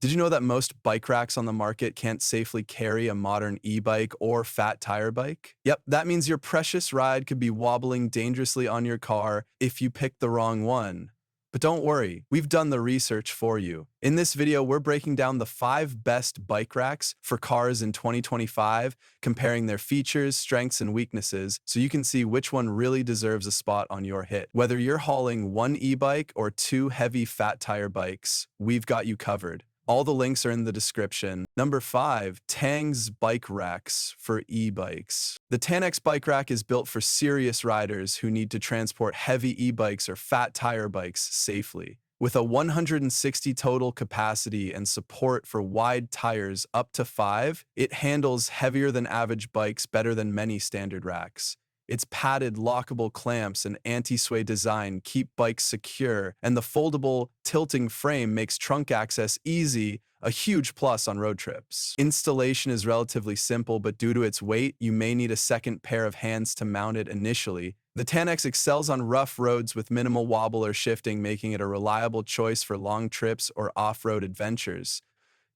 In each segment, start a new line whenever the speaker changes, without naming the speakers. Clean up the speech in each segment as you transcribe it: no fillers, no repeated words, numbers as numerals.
Did you know that most bike racks on the market can't safely carry a modern e-bike or fat tire bike? Yep, that means your precious ride could be wobbling dangerously on your car if you pick the wrong one. But don't worry, we've done the research for you. In this video, we're breaking down the 5 best bike racks for cars in 2025, comparing their features, strengths, and weaknesses so you can see which one really deserves a spot on your hit. Whether you're hauling one e-bike or 2 heavy fat tire bikes, we've got you covered. All the links are in the description. Number 5, Tang's bike racks for e-bikes. The Tanex bike rack is built for serious riders who need to transport heavy e-bikes or fat tire bikes safely. With a 160 total capacity and support for wide tires up to 5, it handles heavier than average bikes better than many standard racks. Its padded, lockable clamps and anti-sway design keep bikes secure, and the foldable, tilting frame makes trunk access easy, a huge plus on road trips. Installation is relatively simple, but due to its weight, you may need a second pair of hands to mount it initially. The Tanex excels on rough roads with minimal wobble or shifting, making it a reliable choice for long trips or off-road adventures.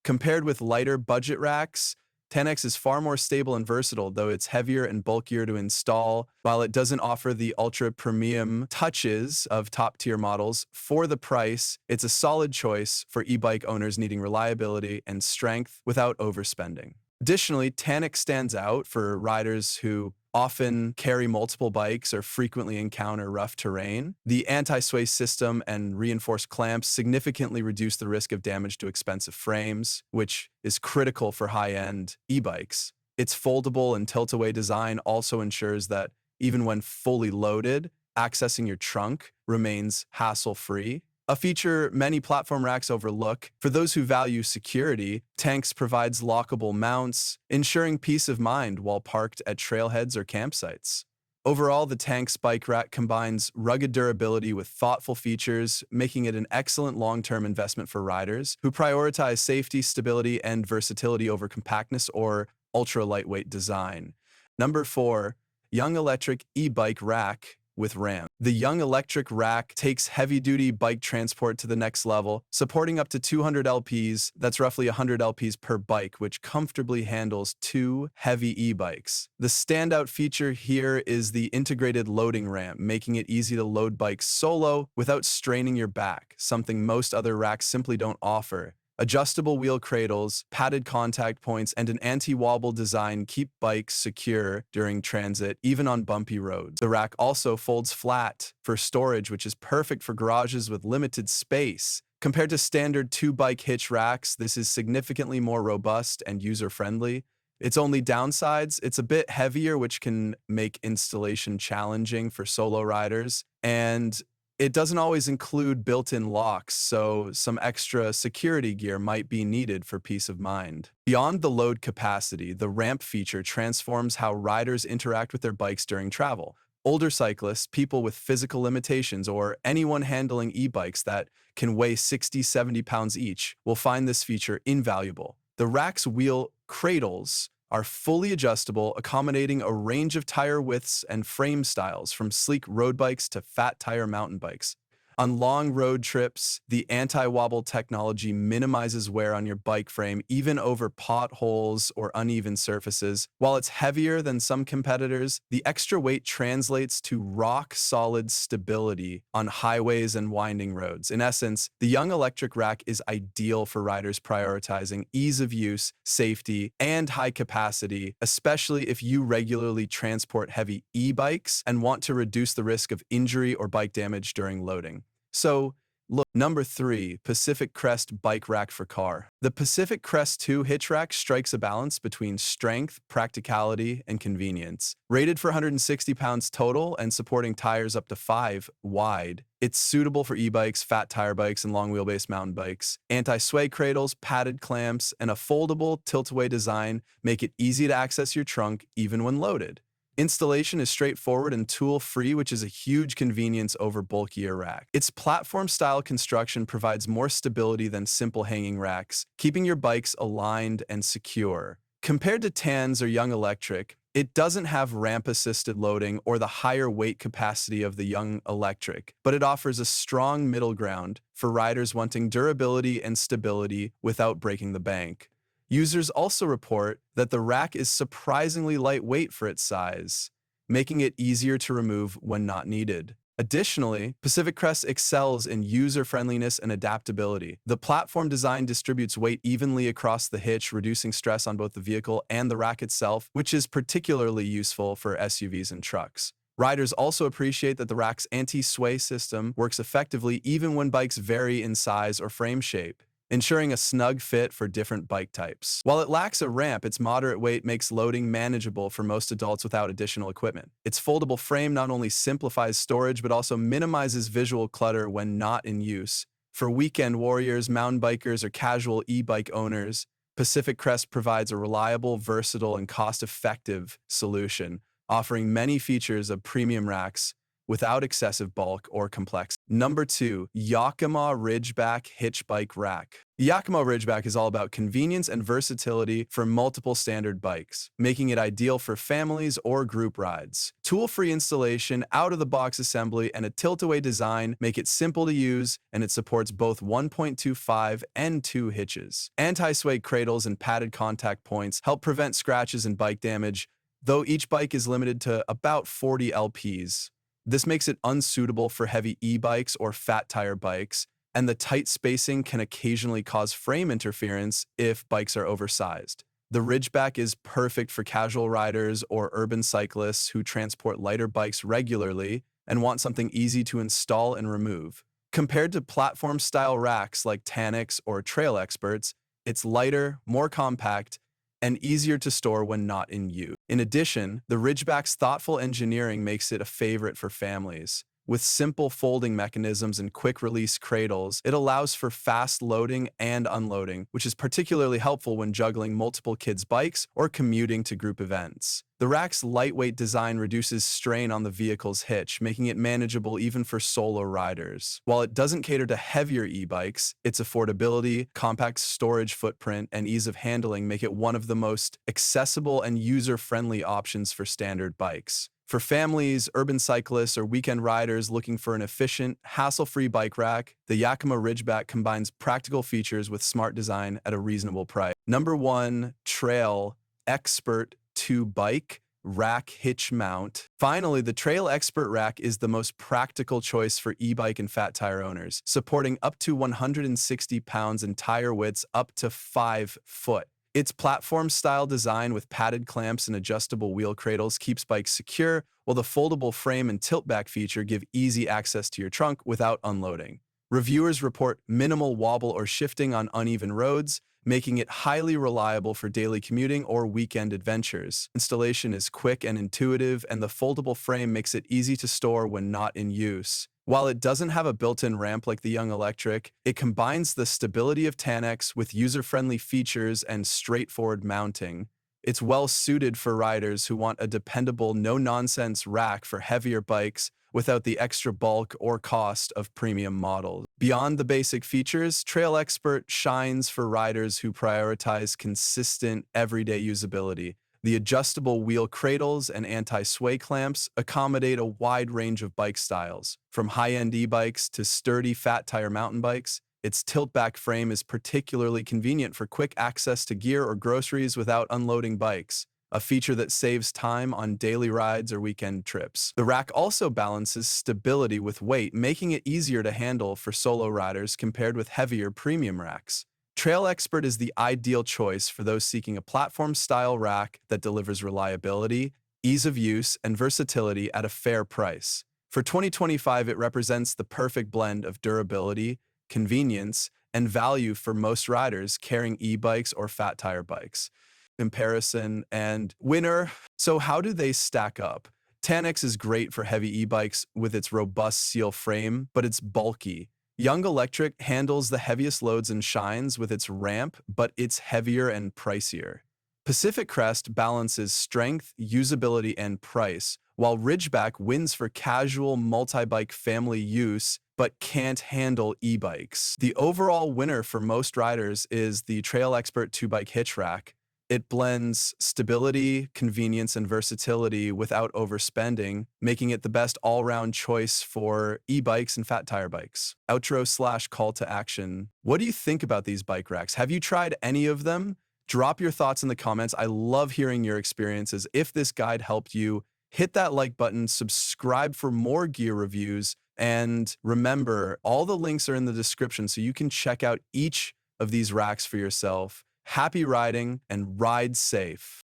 Compared with lighter budget racks, 10X is far more stable and versatile, though it's heavier and bulkier to install. While it doesn't offer the ultra-premium touches of top-tier models, for the price, it's a solid choice for e-bike owners needing reliability and strength without overspending. Additionally, Tanix stands out for riders who often carry multiple bikes or frequently encounter rough terrain. The anti-sway system and reinforced clamps significantly reduce the risk of damage to expensive frames, which is critical for high-end e-bikes. Its foldable and tilt-away design also ensures that even when fully loaded, accessing your trunk remains hassle-free. A feature many platform racks overlook. For those who value security, Tanks provides lockable mounts, ensuring peace of mind while parked at trailheads or campsites. Overall, the Tanks bike rack combines rugged durability with thoughtful features, making it an excellent long-term investment for riders who prioritize safety, stability, and versatility over compactness or ultra-lightweight design. Number 4, Young Electric e-bike rack with RAM. The Young Electric rack takes heavy-duty bike transport to the next level, supporting up to 200 LPs, that's roughly 100 LPs per bike, which comfortably handles 2 heavy e-bikes. The standout feature here is the integrated loading ramp, making it easy to load bikes solo without straining your back, something most other racks simply don't offer. Adjustable wheel cradles, padded contact points, and an anti-wobble design keep bikes secure during transit, even on bumpy roads. The rack also folds flat for storage, which is perfect for garages with limited space. Compared to standard 2-bike hitch racks, this is significantly more robust and user-friendly. Its only downsides, it's a bit heavier, which can make installation challenging for solo riders, and it doesn't always include built-in locks, so some extra security gear might be needed for peace of mind. Beyond the load capacity, the ramp feature transforms how riders interact with their bikes during travel. Older cyclists, people with physical limitations, or anyone handling e-bikes that can weigh 60–70 pounds each will find this feature invaluable. The rack's wheel cradles are fully adjustable, accommodating a range of tire widths and frame styles, from sleek road bikes to fat tire mountain bikes. On long road trips, the anti-wobble technology minimizes wear on your bike frame, even over potholes or uneven surfaces. While it's heavier than some competitors, the extra weight translates to rock-solid stability on highways and winding roads. In essence, the Young Electric rack is ideal for riders prioritizing ease of use, safety, and high capacity, especially if you regularly transport heavy e-bikes and want to reduce the risk of injury or bike damage during loading. So, look, number 3, Pacific Crest bike rack for car. The Pacific Crest 2 hitch rack strikes a balance between strength, practicality, and convenience. Rated for 160 pounds total and supporting tires up to 5 wide, it's suitable for e-bikes, fat tire bikes, and long wheelbase mountain bikes. Anti-sway cradles, padded clamps, and a foldable tilt-away design make it easy to access your trunk even when loaded. Installation is straightforward and tool-free, which is a huge convenience over bulkier rack. Its platform-style construction provides more stability than simple hanging racks, keeping your bikes aligned and secure. Compared to TANs or Young Electric, it doesn't have ramp-assisted loading or the higher weight capacity of the Young Electric, but it offers a strong middle ground for riders wanting durability and stability without breaking the bank. Users also report that the rack is surprisingly lightweight for its size, making it easier to remove when not needed. Additionally, Pacific Crest excels in user-friendliness and adaptability. The platform design distributes weight evenly across the hitch, reducing stress on both the vehicle and the rack itself, which is particularly useful for SUVs and trucks. Riders also appreciate that the rack's anti-sway system works effectively even when bikes vary in size or frame shape, ensuring a snug fit for different bike types. While it lacks a ramp, its moderate weight makes loading manageable for most adults without additional equipment. Its foldable frame not only simplifies storage but also minimizes visual clutter when not in use. For weekend warriors, mountain bikers, or casual e-bike owners, Pacific Crest provides a reliable, versatile, and cost-effective solution, offering many features of premium racks without excessive bulk or complexity. Number 2, Yakima Ridgeback Hitch Bike Rack. The Yakima Ridgeback is all about convenience and versatility for multiple standard bikes, making it ideal for families or group rides. Tool-free installation, out-of-the-box assembly, and a tilt-away design make it simple to use, and it supports both 1.25 and 2 hitches. Anti-sway cradles and padded contact points help prevent scratches and bike damage, though each bike is limited to about 40 LPs. This makes it unsuitable for heavy e-bikes or fat tire bikes, and the tight spacing can occasionally cause frame interference if bikes are oversized. The Ridgeback is perfect for casual riders or urban cyclists who transport lighter bikes regularly and want something easy to install and remove. Compared to platform-style racks like Tanix or Trail Experts, it's lighter, more compact, and easier to store when not in use. In addition, the Ridgeback's thoughtful engineering makes it a favorite for families. With simple folding mechanisms and quick-release cradles, it allows for fast loading and unloading, which is particularly helpful when juggling multiple kids' bikes or commuting to group events. The rack's lightweight design reduces strain on the vehicle's hitch, making it manageable even for solo riders. While it doesn't cater to heavier e-bikes, its affordability, compact storage footprint, and ease of handling make it one of the most accessible and user-friendly options for standard bikes. For families, urban cyclists, or weekend riders looking for an efficient, hassle-free bike rack, the Yakima Ridgeback combines practical features with smart design at a reasonable price. Number 1, Trail Expert 2 Bike Rack Hitch Mount. Finally, the Trail Expert Rack is the most practical choice for e-bike and fat tire owners, supporting up to 160 pounds and tire widths up to 5 foot. Its platform-style design with padded clamps and adjustable wheel cradles keeps bikes secure, while the foldable frame and tilt-back feature give easy access to your trunk without unloading. Reviewers report minimal wobble or shifting on uneven roads, making it highly reliable for daily commuting or weekend adventures. Installation is quick and intuitive, and the foldable frame makes it easy to store when not in use. While it doesn't have a built-in ramp like the Young Electric, it combines the stability of Tanix with user-friendly features and straightforward mounting. It's well-suited for riders who want a dependable, no-nonsense rack for heavier bikes without the extra bulk or cost of premium models. Beyond the basic features, Trail Expert shines for riders who prioritize consistent, everyday usability. The adjustable wheel cradles and anti-sway clamps accommodate a wide range of bike styles. From high-end e-bikes to sturdy fat tire mountain bikes, its tilt-back frame is particularly convenient for quick access to gear or groceries without unloading bikes, a feature that saves time on daily rides or weekend trips. The rack also balances stability with weight, making it easier to handle for solo riders compared with heavier premium racks. Trail Expert is the ideal choice for those seeking a platform-style rack that delivers reliability, ease of use, and versatility at a fair price. For 2025, it represents the perfect blend of durability, convenience, and value for most riders carrying e-bikes or fat tire bikes. Comparison and winner. So how do they stack up? Tanix is great for heavy e-bikes with its robust steel frame, but it's bulky. Young Electric handles the heaviest loads and shines with its ramp, but it's heavier and pricier. Pacific Crest balances strength, usability, and price, while Ridgeback wins for casual multi-bike family use, but can't handle e-bikes. The overall winner for most riders is the Trail Expert 2-bike hitch rack. It blends stability, convenience, and versatility without overspending, making it the best all-round choice for e-bikes and fat tire bikes. Outro/call to action. What do you think about these bike racks? Have you tried any of them? Drop your thoughts in the comments. I love hearing your experiences. If this guide helped you, hit that like button, subscribe for more gear reviews, and remember, all the links are in the description so you can check out each of these racks for yourself. Happy riding and ride safe.